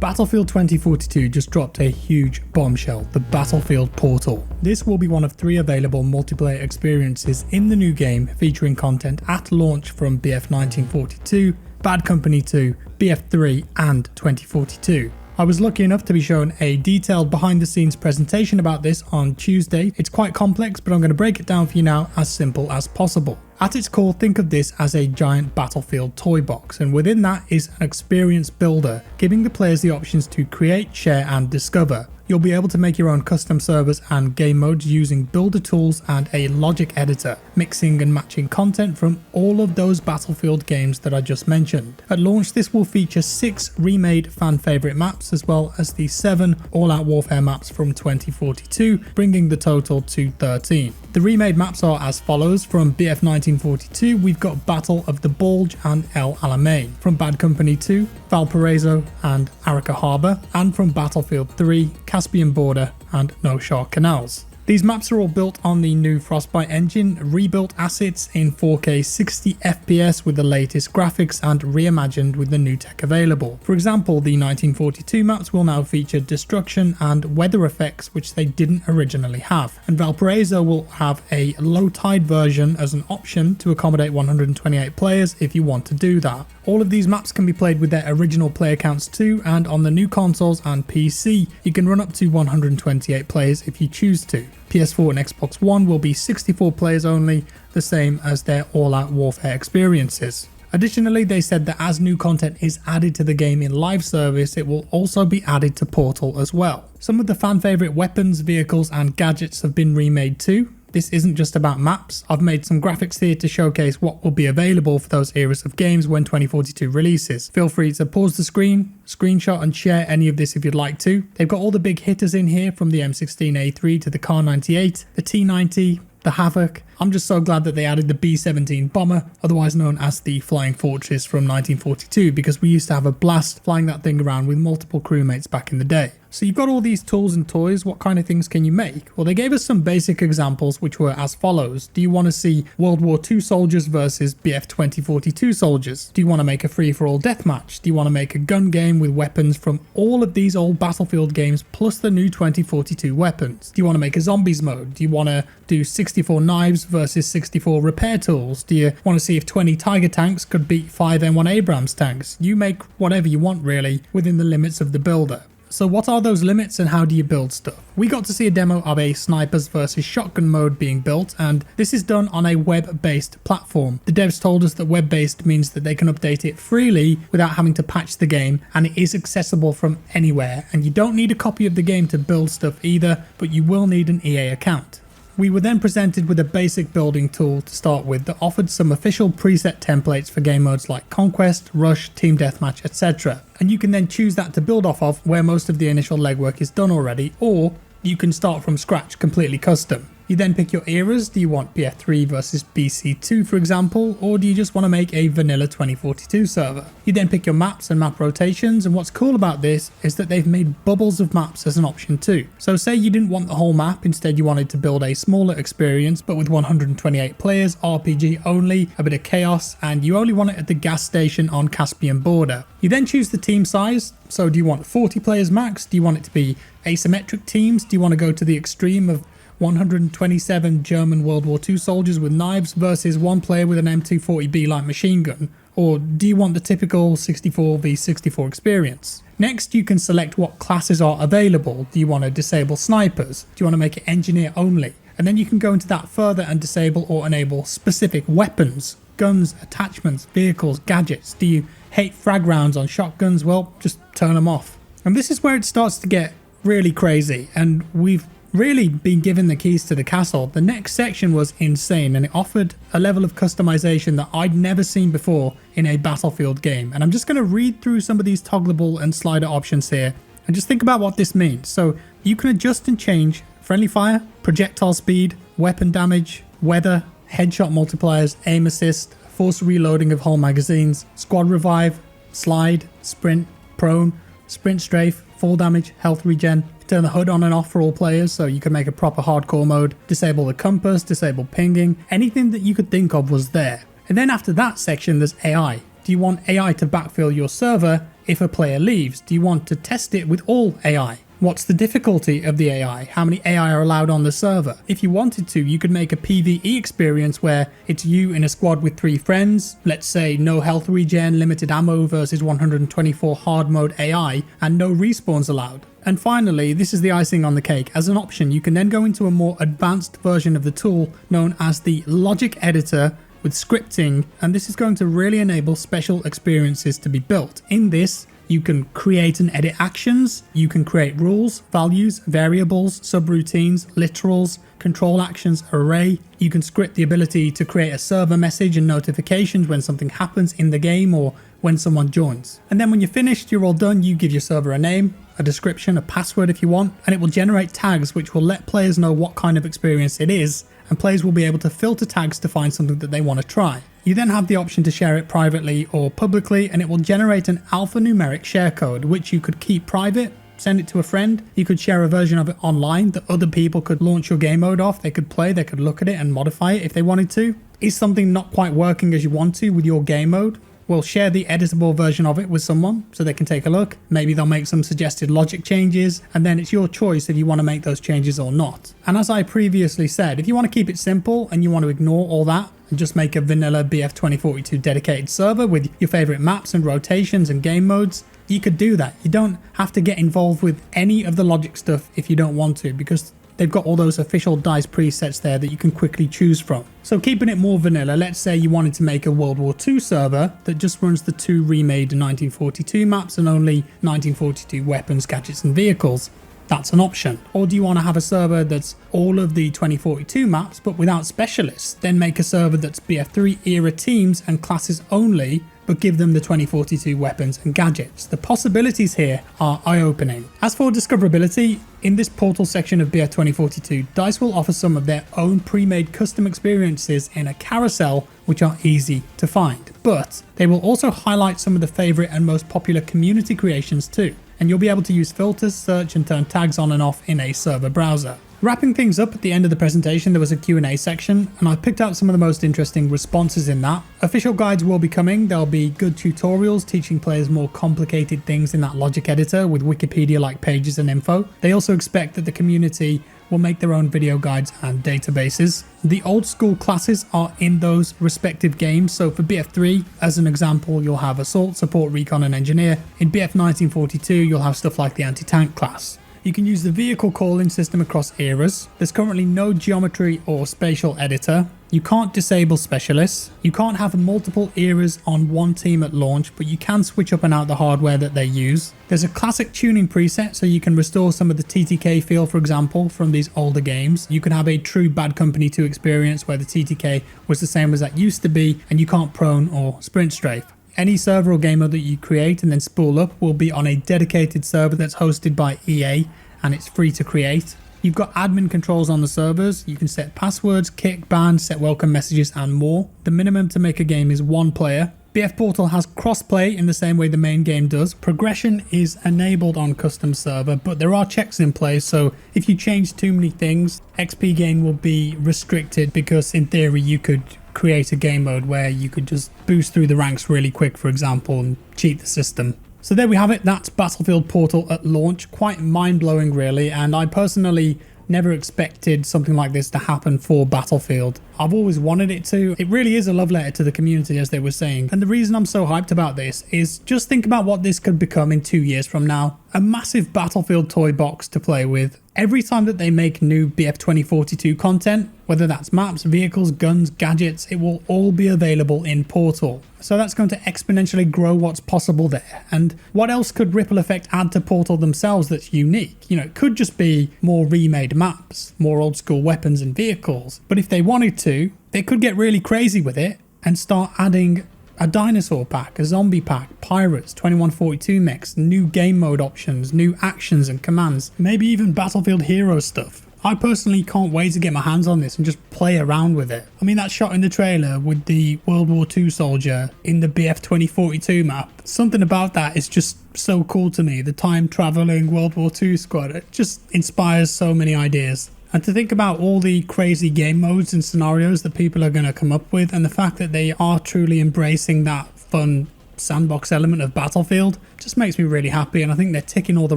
Battlefield 2042 just dropped a huge bombshell, the Battlefield Portal. This will be one of 3 available multiplayer experiences in the new game, featuring content at launch from BF 1942, Bad Company 2, BF3 and 2042. I was lucky enough to be shown a detailed behind the scenes presentation about this on Tuesday. It's quite complex, but I'm going to break it down for you now as simple as possible. At its core, think of this as a giant Battlefield toy box, and within that is an experience builder, giving the players the options to create, share and discover. You'll be able to make your own custom servers and game modes using builder tools and a logic editor, mixing and matching content from all of those Battlefield games that I just mentioned. At launch, this will feature 6 remade fan favourite maps as well as the 7 all-out warfare maps from 2042, bringing the total to 13. The remade maps are as follows. From BF 1942, we've got Battle of the Bulge and El Alamein. From Bad Company 2, Valparaiso and Arica Harbour, and from Battlefield 3, Caspian Border and NOSEHAIR Canals. These maps are all built on the new Frostbite engine, rebuilt assets in 4K 60 FPS with the latest graphics and reimagined with the new tech available. For example, the 1942 maps will now feature destruction and weather effects which they didn't originally have, and Valparaiso will have a low tide version as an option to accommodate 128 players if you want to do that. All of these maps can be played with their original player counts too, and on the new consoles and PC you can run up to 128 players if you choose to. PS4 and Xbox One will be 64 players only, the same as their all-out warfare experiences. Additionally, they said that as new content is added to the game in live service, it will also be added to Portal as well. Some of the fan favourite weapons, vehicles and gadgets have been remade too. This isn't just about maps. I've made some graphics here to showcase what will be available for those eras of games when 2042 releases. Feel free to pause the screen, screenshot and share any of this if you'd like to. They've got all the big hitters in here, from the M16A3 to the Kar 98, the T90, the Havoc. I'm just so glad that they added the B-17 bomber, otherwise known as the Flying Fortress from 1942, because we used to have a blast flying that thing around with multiple crewmates back in the day. So you've got all these tools and toys, what kind of things can you make? Well, they gave us some basic examples which were as follows. Do you want to see World War II soldiers versus BF 2042 soldiers? Do you want to make a free-for-all deathmatch? Do you want to make a gun game with weapons from all of these old Battlefield games plus the new 2042 weapons? Do you want to make a zombies mode? Do you want to do 64 knives versus 64 repair tools? Do you want to see if 20 Tiger tanks could beat 5 M1 Abrams tanks? You make whatever you want really within the limits of the builder. So what are those limits and how do you build stuff? We got to see a demo of a snipers versus shotgun mode being built, and this is done on a web-based platform. The devs told us that web-based means that they can update it freely without having to patch the game, and it is accessible from anywhere, and you don't need a copy of the game to build stuff either, but you will need an EA account. We were then presented with a basic building tool to start with that offered some official preset templates for game modes like Conquest, Rush, Team Deathmatch, etc. And you can then choose that to build off of where most of the initial legwork is done already, or you can start from scratch, completely custom. You then pick your eras. Do you want BF3 versus BC2 for example, or do you just want to make a vanilla 2042 server? You then pick your maps and map rotations, and what's cool about this is that they've made bubbles of maps as an option too. So say you didn't want the whole map, instead you wanted to build a smaller experience but with 128 players, RPG only, a bit of chaos, and you only want it at the gas station on Caspian Border. You then choose the team size. So do you want 40 players max? Do you want it to be asymmetric teams? Do you want to go to the extreme of 127 German World War II soldiers with knives versus one player with an M240B light machine gun? Or do you want the typical 64v64 experience? Next, you can select what classes are available. Do you want to disable snipers? Do you want to make it engineer only? And then you can go into that further and disable or enable specific weapons, guns, attachments, vehicles, gadgets. Do you hate frag rounds on shotguns? Well, just turn them off. And this is where it starts to get really crazy, and we've really been given the keys to the castle. The next section was insane, and it offered a level of customization that I'd never seen before in a Battlefield game. And I'm just going to read through some of these toggleable and slider options here and just think about what this means. So you can adjust and change friendly fire, projectile speed, weapon damage, weather, headshot multipliers, aim assist, force reloading of whole magazines, squad revive, slide, sprint, prone, sprint strafe, fall damage, health regen. Turn the HUD on and off for all players, so you can make a proper hardcore mode. Disable the compass, disable pinging, anything that you could think of was there. And then after that section there's AI. Do you want AI to backfill your server? If a player leaves, do you want to test it with all AI? What's the difficulty of the AI? How many AI are allowed on the server? If you wanted to, you could make a PvE experience where it's you in a squad with 3 friends, let's say no health regen, limited ammo versus 124 hard mode AI, and no respawns allowed. And finally, this is the icing on the cake. As an option, you can then go into a more advanced version of the tool known as the logic editor with scripting, and this is going to really enable special experiences to be built. In this, you can create and edit actions, you can create rules, values, variables, subroutines, literals, control actions, array. You can script the ability to create a server message and notifications when something happens in the game or when someone joins. And then when you're finished, you're all done, you give your server a name, a description, a password if you want, and it will generate tags which will let players know what kind of experience it is, and players will be able to filter tags to find something that they want to try. You then have the option to share it privately or publicly, and it will generate an alphanumeric share code which you could keep private, send it to a friend. You could share a version of it online that other people could launch your game mode off, they could play, they could look at it and modify it if they wanted to. Is something not quite working as you want to with your game mode? Well, share the editable version of it with someone so they can take a look. Maybe they'll make some suggested logic changes, and then it's your choice if you want to make those changes or not. And as I previously said, if you want to keep it simple and you want to ignore all that and just make a vanilla BF 2042 dedicated server with your favorite maps and rotations and game modes, you could do that. You don't have to get involved with any of the logic stuff if you don't want to, because they've got all those official DICE presets there that you can quickly choose from. So keeping it more vanilla, let's say you wanted to make a World War II server that just runs the 2 remade 1942 maps and only 1942 weapons, gadgets and vehicles. That's an option. Or do you want to have a server that's all of the 2042 maps but without specialists? Then make a server that's BF3 era teams and classes only, but give them the 2042 weapons and gadgets. The possibilities here are eye-opening. As for discoverability, in this portal section of BF 2042, DICE will offer some of their own pre-made custom experiences in a carousel which are easy to find, but they will also highlight some of the favorite and most popular community creations too, and you'll be able to use filters, search and turn tags on and off in a server browser. Wrapping things up at the end of the presentation, there was a Q&A section, and I picked out some of the most interesting responses in that. Official guides will be coming. There'll be good tutorials teaching players more complicated things in that logic editor with Wikipedia-like pages and info. They also expect that the community will make their own video guides and databases. The old school classes are in those respective games, so for BF3, as an example, you'll have Assault, Support, Recon and Engineer. In BF 1942, you'll have stuff like the Anti-Tank class. You can use the vehicle calling system across eras. There's currently no geometry or spatial editor. You can't disable specialists. You can't have multiple eras on one team at launch, but you can switch up and out the hardware that they use. There's a classic tuning preset, so you can restore some of the TTK feel, for example, from these older games. You can have a true Bad Company 2 experience where the TTK was the same as that used to be, and you can't prone or sprint strafe. Any server or game mode that you create and then spool up will be on a dedicated server that's hosted by EA, and it's free to create. You've got admin controls on the servers. You can set passwords, kick, ban, set welcome messages and more. The minimum to make a game is 1 player. BF Portal has crossplay in the same way the main game does. Progression is enabled on custom server, but there are checks in place, so if you change too many things, XP gain will be restricted, because in theory you could create a game mode where you could just boost through the ranks really quick, for example, and cheat the system. So there we have it. That's Battlefield Portal at launch. Quite mind-blowing really, and I personally never expected something like this to happen for Battlefield. I've always wanted it to. It really is a love letter to the community, as they were saying. And the reason I'm so hyped about this is just think about what this could become in 2 years from now. A massive Battlefield toy box to play with. Every time that they make new BF 2042 content, whether that's maps, vehicles, guns, gadgets, it will all be available in Portal. So that's going to exponentially grow what's possible there. And what else could Ripple Effect add to Portal themselves that's unique? You know, it could just be more remade maps, more old school weapons and vehicles. But if they wanted to, they could get really crazy with it and start adding a dinosaur pack, a zombie pack, pirates, 2142 mechs, new game mode options, new actions and commands, maybe even Battlefield Hero stuff. I personally can't wait to get my hands on this and just play around with it. I mean, that shot in the trailer with the World War II soldier in the BF 2042 map, something about that is just so cool to me. The time traveling World War II squad, it just inspires so many ideas. And to think about all the crazy game modes and scenarios that people are going to come up with, and the fact that they are truly embracing that fun sandbox element of Battlefield just makes me really happy, and I think they're ticking all the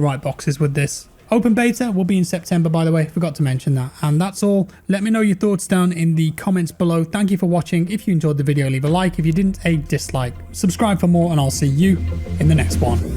right boxes with this. Open beta will be in September, by the way, forgot to mention that. And that's all. Let me know your thoughts down in the comments below. Thank you for watching. If you enjoyed the video, leave a like. If you didn't, a dislike. Subscribe for more, and I'll see you in the next one.